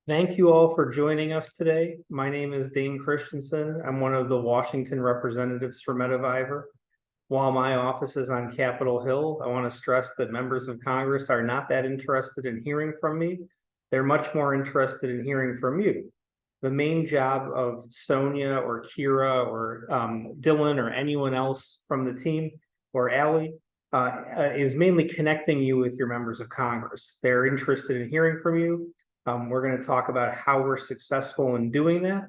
Thank you all for joining us today. My name is Dane Christensen. I'm one of the Washington representatives for Metaviver. While my office is on Capitol Hill, I want to stress that members of Congress are not that interested in hearing from me. They're much more interested in hearing from you. The main job of Sonia or Kira or Dylan or anyone else from the team or Allie is mainly connecting you with your members of Congress. They're interested in hearing from you. We're going to talk about how we're successful in doing that.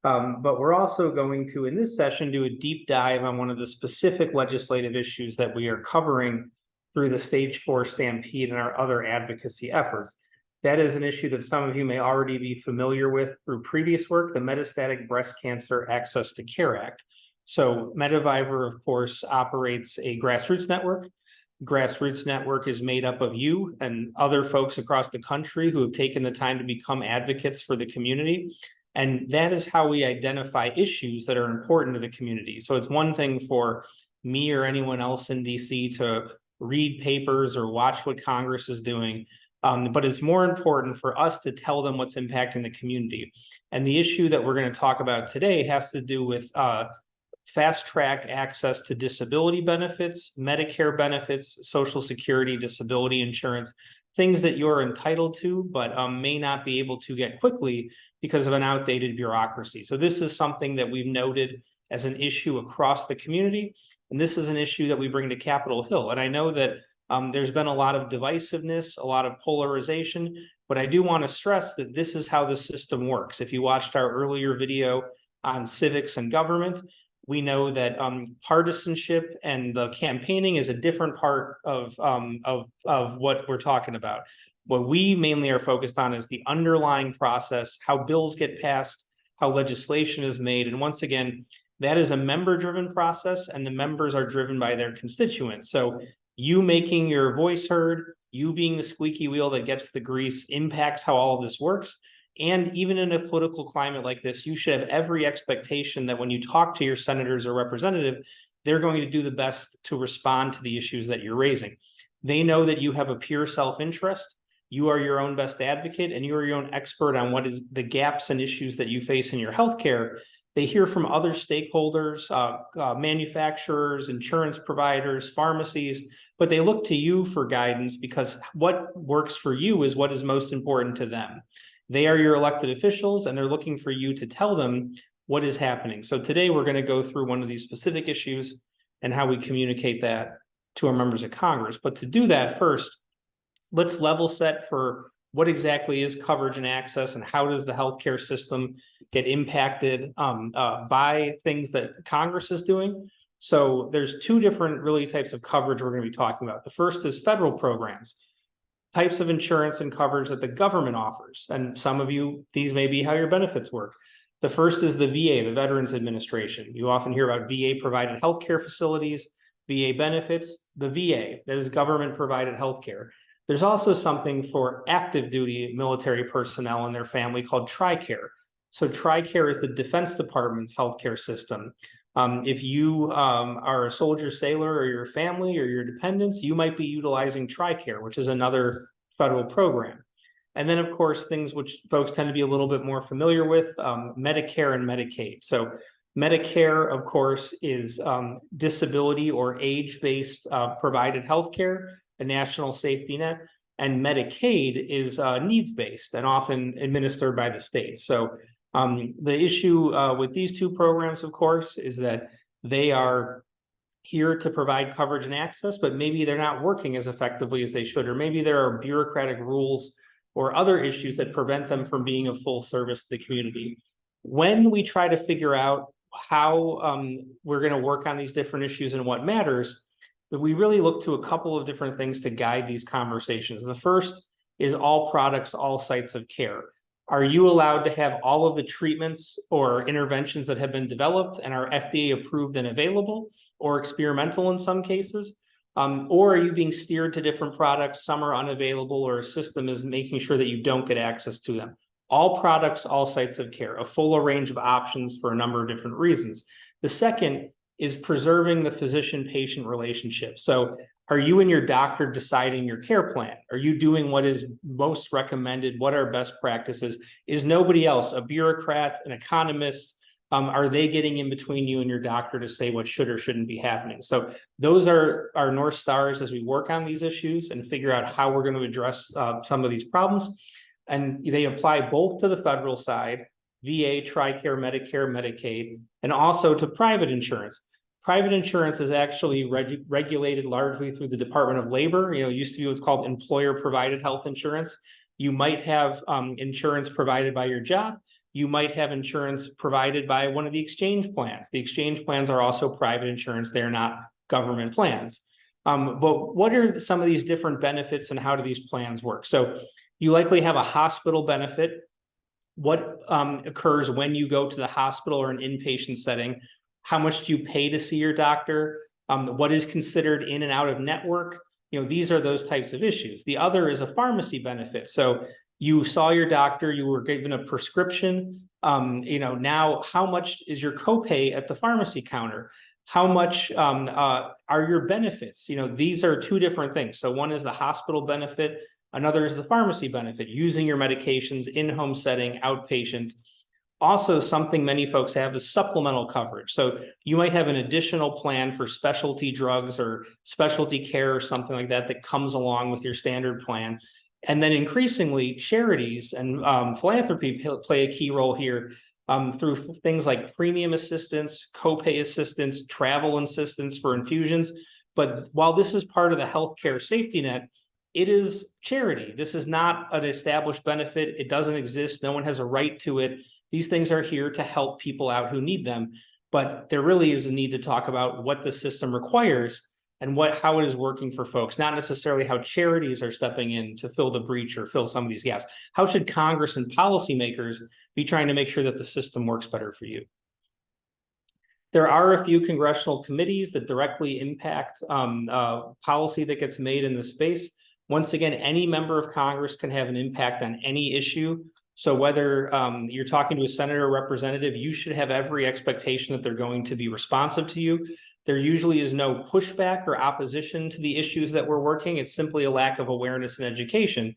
But we're also going to, in this session, do a deep dive on one of the specific legislative issues that we are covering through the Stage 4 Stampede and our other advocacy efforts. That is an issue that some of you may already be familiar with through previous work, the Metastatic Breast Cancer Access to Care Act. So Metaviver, of course, operates a grassroots network. Grassroots network is made up of you and other folks across the country who have taken the time to become advocates for the community. And that is how we identify issues that are important to the community. So it's one thing for me or anyone else in DC to read papers or watch what Congress is doing. But it's more important for us to tell them what's impacting the community. And the issue that we're going to talk about today has to do with fast track access to disability benefits, Medicare benefits, Social Security, disability insurance, things that you're entitled to, but may not be able to get quickly because of an outdated bureaucracy. So this is something that we've noted as an issue across the community. And this is an issue that we bring to Capitol Hill. And I know that there's been a lot of divisiveness, a lot of polarization, but I do want to stress that this is how the system works. If you watched our earlier video on civics and government, we know that partisanship and the campaigning is a different part of what we're talking about. What we mainly are focused on is the underlying process, how bills get passed, how legislation is made. And once again, that is a member-driven process, and the members are driven by their constituents. So you making your voice heard, you being the squeaky wheel that gets the grease, impacts how all of this works. And even in a political climate like this, you should have every expectation that when you talk to your senators or representative, they're going to do the best to respond to the issues that you're raising. They know that you have a pure self-interest. You are your own best advocate, and you are your own expert on what is the gaps and issues that you face in your healthcare. They hear from other stakeholders, manufacturers, insurance providers, pharmacies, but they look to you for guidance because what works for you is what is most important to them. They are your elected officials, and they're looking for you to tell them what is happening. So today we're going to go through one of these specific issues and how we communicate that to our members of Congress. But to do that, first, let's level set for what exactly is coverage and access, and how does the healthcare system get impacted by things that Congress is doing. So there's two different really types of coverage we're going to be talking about. The first is federal programs, types of insurance and coverage that the government offers. And some of you, these may be how your benefits work. The first is the VA, the Veterans Administration. You often hear about VA provided healthcare facilities, VA benefits, the VA, that is government provided healthcare. There's also something for active duty military personnel and their family called TRICARE. So TRICARE is the Defense Department's healthcare system. If you are a soldier, sailor, or your family or your dependents, you might be utilizing TRICARE, which is another federal program. And then, of course, things which folks tend to be a little bit more familiar with, Medicare and Medicaid. So Medicare, of course, is disability or age-based provided healthcare, a national safety net, and Medicaid is needs-based and often administered by the states. So the issue with these two programs, of course, is that they are here to provide coverage and access, but maybe they're not working as effectively as they should, or maybe there are bureaucratic rules or other issues that prevent them from being of full service to the community. When we try to figure out how we're going to work on these different issues and what matters, we really look to a couple of different things to guide these conversations. The first is all products, all sites of care. Are you allowed to have all of the treatments or interventions that have been developed and are FDA approved and available, or experimental in some cases? Or are you being steered to different products? Some are unavailable, or a system is making sure that you don't get access to them. All products, all sites of care, a full range of options for a number of different reasons. The second is preserving the physician-patient relationship. So Are you and your doctor deciding your care plan? Are you doing what is most recommended? What are best practices? Is nobody else, a bureaucrat, an economist, are they getting in between you and your doctor to say what should or shouldn't be happening? So those are our North Stars as we work on these issues and figure out how we're going to address some of these problems. And they apply both to the federal side, VA, TRICARE, Medicare, Medicaid, and also to private insurance. Private insurance is actually regulated largely through the Department of Labor. It used to be what's called employer-provided health insurance. You might have insurance provided by your job. You might have insurance provided by one of the exchange plans. The exchange plans are also private insurance. They're not government plans. But what are some of these different benefits and how do these plans work? So you likely have a hospital benefit. What occurs when you go to the hospital or an inpatient setting? How much do you pay to see your doctor? What is considered in and out of network? These are those types of issues. The other is a pharmacy benefit. So you saw your doctor, you were given a prescription. Now how much is your copay at the pharmacy counter? How much are your benefits? These are two different things. So one is the hospital benefit, another is the pharmacy benefit, using your medications in-home setting, outpatient. Also, something many folks have is supplemental coverage. So you might have an additional plan for specialty drugs or specialty care or something like that that comes along with your standard plan. And then increasingly, charities and philanthropy play a key role here through things like premium assistance, copay assistance, travel assistance for infusions. But while this is part of the healthcare safety net, it is charity. This is not an established benefit. It doesn't exist. No one has a right to it. These things are here to help people out who need them. But there really is a need to talk about what the system requires and how it is working for folks, not necessarily how charities are stepping in to fill the breach or fill some of these gaps. How should Congress and policymakers be trying to make sure that the system works better for you? There are a few congressional committees that directly impact policy that gets made in this space. Once again, any member of Congress can have an impact on any issue. So whether you're talking to a senator or representative, you should have every expectation that they're going to be responsive to you. There usually is no pushback or opposition to the issues that we're working. It's simply a lack of awareness and education.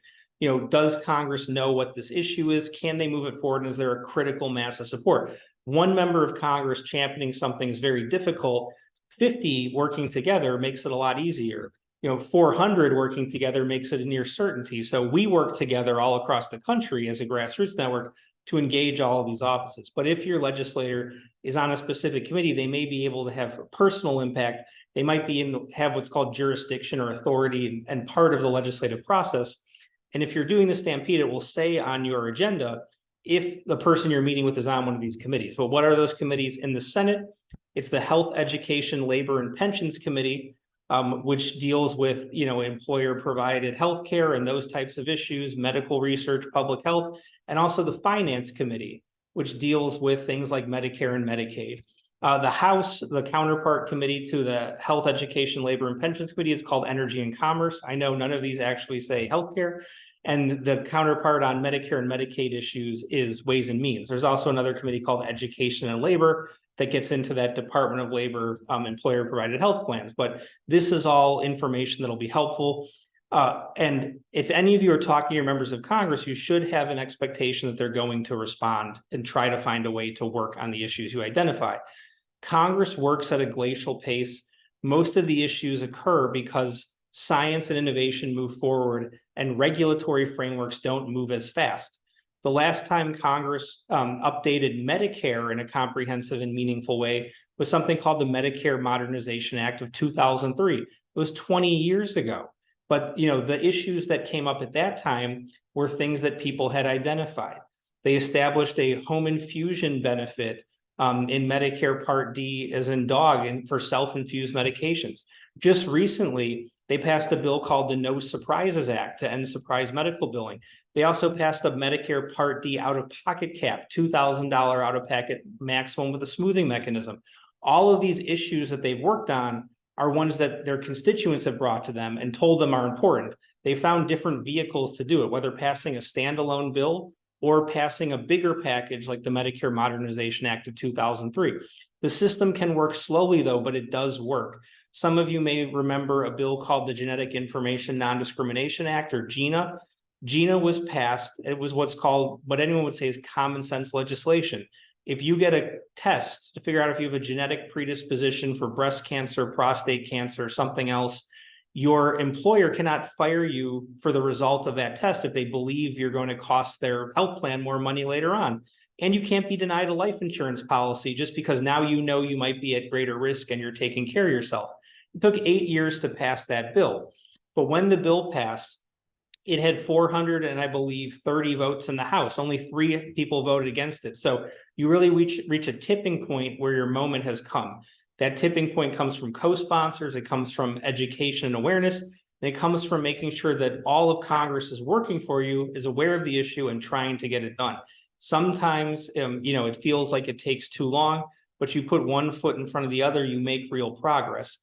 Does Congress know what this issue is? Can they move it forward? And is there a critical mass of support? One member of Congress championing something is very difficult. 50 working together makes it a lot easier. 400 working together makes it a near certainty. So we work together all across the country as a grassroots network to engage all of these offices. But if your legislator is on a specific committee, they may be able to have personal impact. They might have what's called jurisdiction or authority and part of the legislative process. And if you're doing the Stampede, it will say on your agenda if the person you're meeting with is on one of these committees. But what are those committees? In the Senate, it's the Health, Education, Labor, and Pensions Committee, which deals with, employer-provided healthcare and those types of issues, medical research, public health, and also the Finance Committee, which deals with things like Medicare and Medicaid. The House, the counterpart committee to the Health, Education, Labor, and Pensions Committee is called Energy and Commerce. I know none of these actually say healthcare. And the counterpart on Medicare and Medicaid issues is Ways and Means. There's also another committee called Education and Labor that gets into that Department of Labor employer-provided health plans. But this is all information that'll be helpful. And if any of you are talking to your members of Congress, you should have an expectation that they're going to respond and try to find a way to work on the issues you identify. Congress works at a glacial pace. Most of the issues occur because science and innovation move forward and regulatory frameworks don't move as fast. The last time Congress updated Medicare in a comprehensive and meaningful way was something called the Medicare Modernization Act of 2003. It was 20 years ago. But the issues that came up at that time were things that people had identified. They established a home infusion benefit in Medicare Part D as in dog and for self-infused medications. Just recently, they passed a bill called the No Surprises Act to end surprise medical billing. They also passed a Medicare Part D out-of-pocket cap, $2,000 out-of-pocket maximum with a smoothing mechanism. All of these issues that they've worked on are ones that their constituents have brought to them and told them are important. They found different vehicles to do it, whether passing a standalone bill or passing a bigger package like the Medicare Modernization Act of 2003. The system can work slowly though, but it does work. Some of you may remember a bill called the Genetic Information Non-Discrimination Act, or GINA. GINA was passed. It was what's called, what anyone would say is common sense legislation. If you get a test to figure out if you have a genetic predisposition for breast cancer, prostate cancer, or something else, your employer cannot fire you for the result of that test if they believe you're going to cost their health plan more money later on. And you can't be denied a life insurance policy just because now you know you might be at greater risk and you're taking care of yourself. It took 8 years to pass that bill. But when the bill passed, it had 400 and I believe 30 votes in the House. Only 3 people voted against it. So you really reach a tipping point where your moment has come. That tipping point comes from co-sponsors, it comes from education and awareness, and it comes from making sure that all of Congress is working for you, is aware of the issue and trying to get it done. Sometimes, it feels like it takes too long, but you put one foot in front of the other, you make real progress.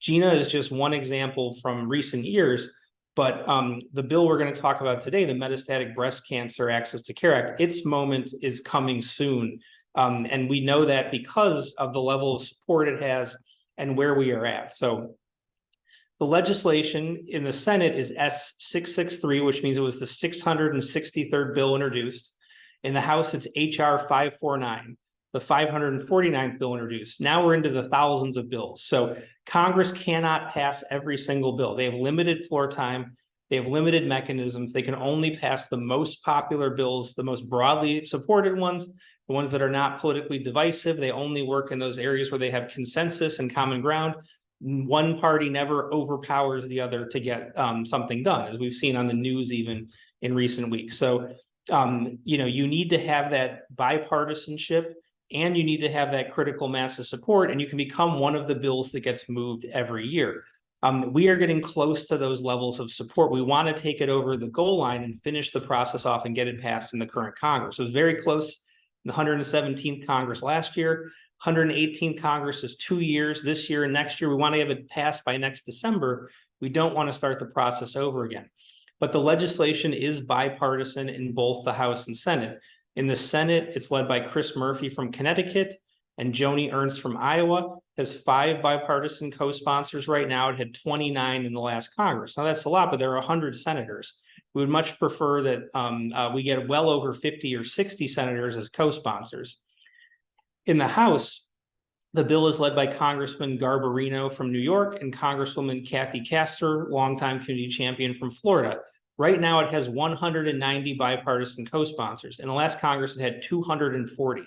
GINA is just one example from recent years, but the bill we're going to talk about today, the Metastatic Breast Cancer Access to Care Act, its moment is coming soon. And we know that because of the level of support it has and where we are at. So the legislation in the Senate is S663, which means it was the 663rd bill introduced. In the House, it's HR 549, the 549th bill introduced. Now we're into the thousands of bills. So Congress cannot pass every single bill. They have limited floor time. They have limited mechanisms. They can only pass the most popular bills, the most broadly supported ones, the ones that are not politically divisive. They only work in those areas where they have consensus and common ground. One party never overpowers the other to get something done, as we've seen on the news even in recent weeks. So, you need to have that bipartisanship and you need to have that critical mass of support, and you can become one of the bills that gets moved every year. We are getting close to those levels of support. We want to take it over the goal line and finish the process off and get it passed in the current Congress. It was very close in the 117th Congress last year. 118th Congress is 2 years, this year and next year. We want to have it passed by next December. We don't want to start the process over again. But the legislation is bipartisan in both the House and Senate. In the Senate, it's led by Chris Murphy from Connecticut and Joni Ernst from Iowa. It has 5 bipartisan co-sponsors right now. It had 29 in the last Congress. Now that's a lot, but there are 100 senators. We would much prefer that we get well over 50 or 60 senators as co-sponsors. In the House, the bill is led by Congressman Garbarino from New York and Congresswoman Kathy Castor, longtime community champion from Florida. Right now, it has 190 bipartisan co-sponsors. In the last Congress, it had 240.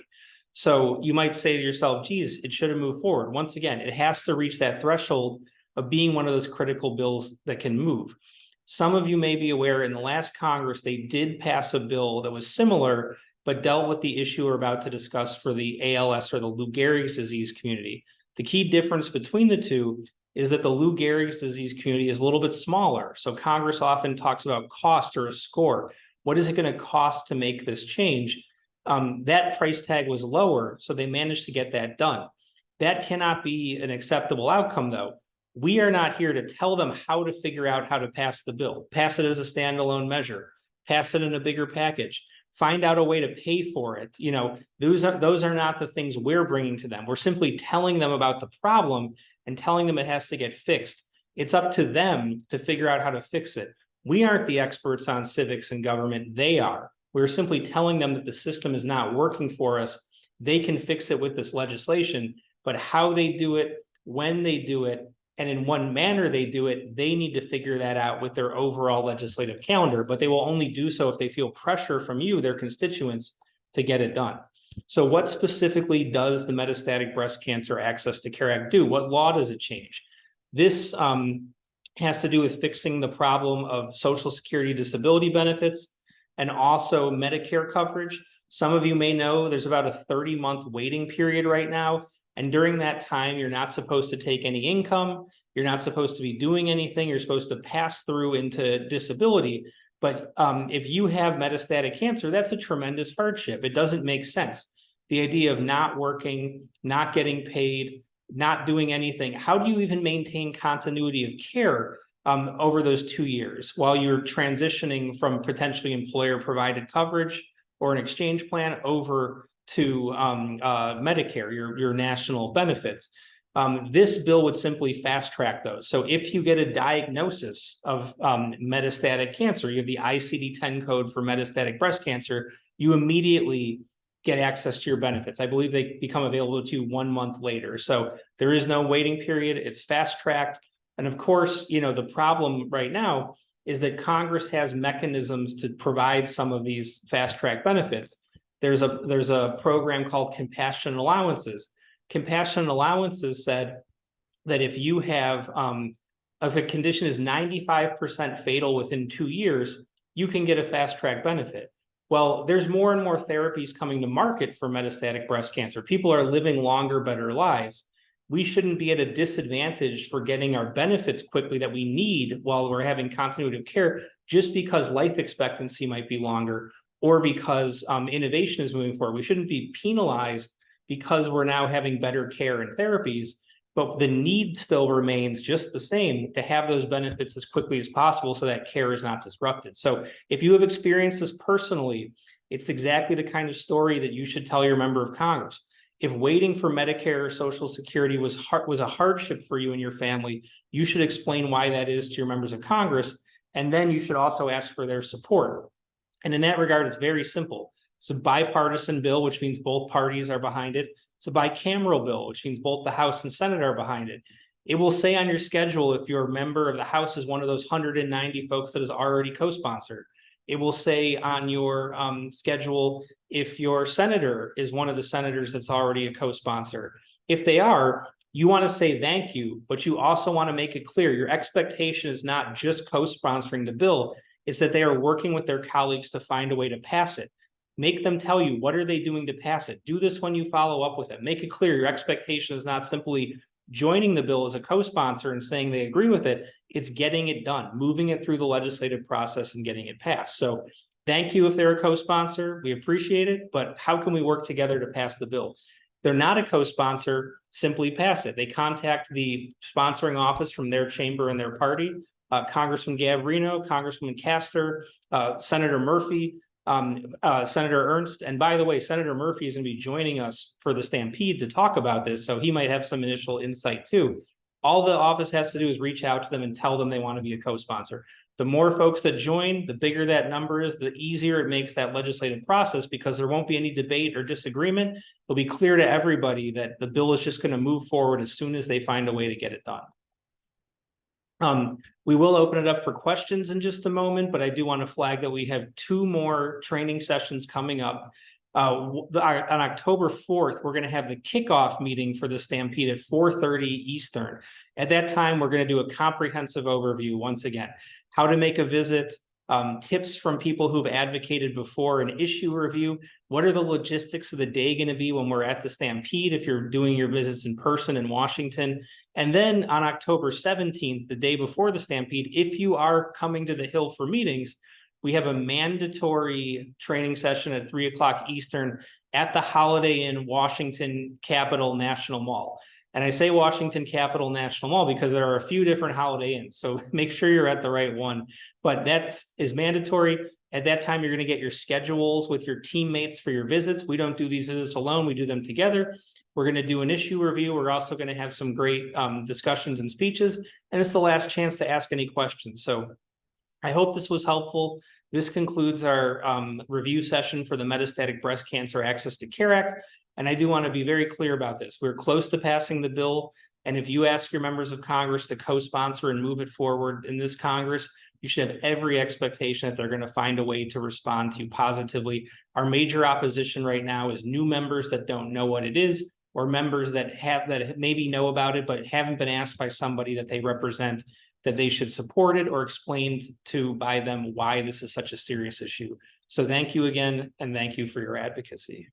So you might say to yourself, geez, it should have moved forward. Once again, it has to reach that threshold of being one of those critical bills that can move. Some of you may be aware in the last Congress, they did pass a bill that was similar, but dealt with the issue we're about to discuss for the ALS or the Lou Gehrig's disease community. The key difference between the two is that the Lou Gehrig's disease community is a little bit smaller. So Congress often talks about cost or a score. What is it going to cost to make this change? That price tag was lower, so they managed to get that done. That cannot be an acceptable outcome, though. We are not here to tell them how to figure out how to pass the bill. Pass it as a standalone measure. Pass it in a bigger package. Find out a way to pay for it. Those are not the things we're bringing to them. We're simply telling them about the problem and telling them it has to get fixed. It's up to them to figure out how to fix it. We aren't the experts on civics and government. They are. We're simply telling them that the system is not working for us. They can fix it with this legislation, but how they do it, when they do it, and in what manner they do it, they need to figure that out with their overall legislative calendar, but they will only do so if they feel pressure from you, their constituents, to get it done. So what specifically does the Metastatic Breast Cancer Access to Care Act do? What law does it change? This has to do with fixing the problem of Social Security disability benefits and also Medicare coverage. Some of you may know there's about a 30-month waiting period right now. And during that time, you're not supposed to take any income. You're not supposed to be doing anything. You're supposed to pass through into disability. But if you have metastatic cancer, that's a tremendous hardship. It doesn't make sense. The idea of not working, not getting paid, not doing anything. How do you even maintain continuity of care over those 2 years while you're transitioning from potentially employer-provided coverage or an exchange plan over to Medicare, your national benefits? This bill would simply fast track those. So if you get a diagnosis of metastatic cancer, you have the ICD-10 code for metastatic breast cancer, you immediately get access to your benefits. I believe they become available to you 1 month later. So there is no waiting period. It's fast tracked. And of course, the problem right now is that Congress has mechanisms to provide some of these fast track benefits. There's a program called compassionate allowances. Compassionate allowances said that if you have, if a condition is 95% fatal within 2 years, you can get a fast track benefit. Well, there's more and more therapies coming to market for metastatic breast cancer. People are living longer, better lives. We shouldn't be at a disadvantage for getting our benefits quickly that we need while we're having continuity of care, just because life expectancy might be longer or because innovation is moving forward. We shouldn't be penalized because we're now having better care and therapies, but the need still remains just the same to have those benefits as quickly as possible so that care is not disrupted. So if you have experienced this personally, it's exactly the kind of story that you should tell your member of Congress. If waiting for Medicare or Social Security was a hardship for you and your family, you should explain why that is to your members of Congress, and then you should also ask for their support. And in that regard, it's very simple. It's a bipartisan bill, which means both parties are behind it. It's a bicameral bill, which means both the House and Senate are behind it. It will say on your schedule if your member of the House is one of those 190 folks that is already co-sponsored. It will say on your schedule if your senator is one of the senators that's already a co-sponsor. If they are, you want to say thank you, but you also want to make it clear your expectation is not just co-sponsoring the bill, it's that they are working with their colleagues to find a way to pass it. Make them tell you, what are they doing to pass it? Do this when you follow up with it. Make it clear your expectation is not simply joining the bill as a co-sponsor and saying they agree with it. It's getting it done, moving it through the legislative process and getting it passed. So thank you if they're a co-sponsor. We appreciate it, but how can we work together to pass the bill? They're not a co-sponsor, simply pass it. They contact the sponsoring office from their chamber and their party, Congressman Gavarino, Congresswoman Castor, Senator Murphy, Senator Ernst. And by the way, Senator Murphy is going to be joining us for the Stampede to talk about this, so he might have some initial insight too. All the office has to do is reach out to them and tell them they want to be a co-sponsor. The more folks that join, the bigger that number is, the easier it makes that legislative process, because there won't be any debate or disagreement. It'll be clear to everybody that the bill is just going to move forward as soon as they find a way to get it done. We will open it up for questions in just a moment, but I do want to flag that we have 2 more training sessions coming up. On October 4th, we're going to have the kickoff meeting for the Stampede at 4:30 Eastern. At that time, we're going to do a comprehensive overview once again, how to make a visit, tips from people who've advocated before, an issue review. What are the logistics of the day going to be when we're at the Stampede if you're doing your visits in person in Washington? And then on October 17th, the day before the Stampede, if you are coming to the Hill for meetings, we have a mandatory training session at 3 o'clock Eastern at the Holiday Inn Washington Capitol National Mall. And I say Washington Capitol National Mall because there are a few different Holiday Inns, so make sure you're at the right one. But that is mandatory. At that time, you're going to get your schedules with your teammates for your visits. We don't do these visits alone. We do them together. We're going to do an issue review. We're also going to have some great discussions and speeches. And it's the last chance to ask any questions. So I hope this was helpful. This concludes our review session for the Metastatic Breast Cancer Access to Care Act. And I do want to be very clear about this. We're close to passing the bill. And if you ask your members of Congress to co-sponsor and move it forward in this Congress, you should have every expectation that they're going to find a way to respond to you positively. Our major opposition right now is new members that don't know what it is, or members that maybe know about it, but haven't been asked by somebody that they represent that they should support it or explained to by them why this is such a serious issue. So thank you again, and thank you for your advocacy.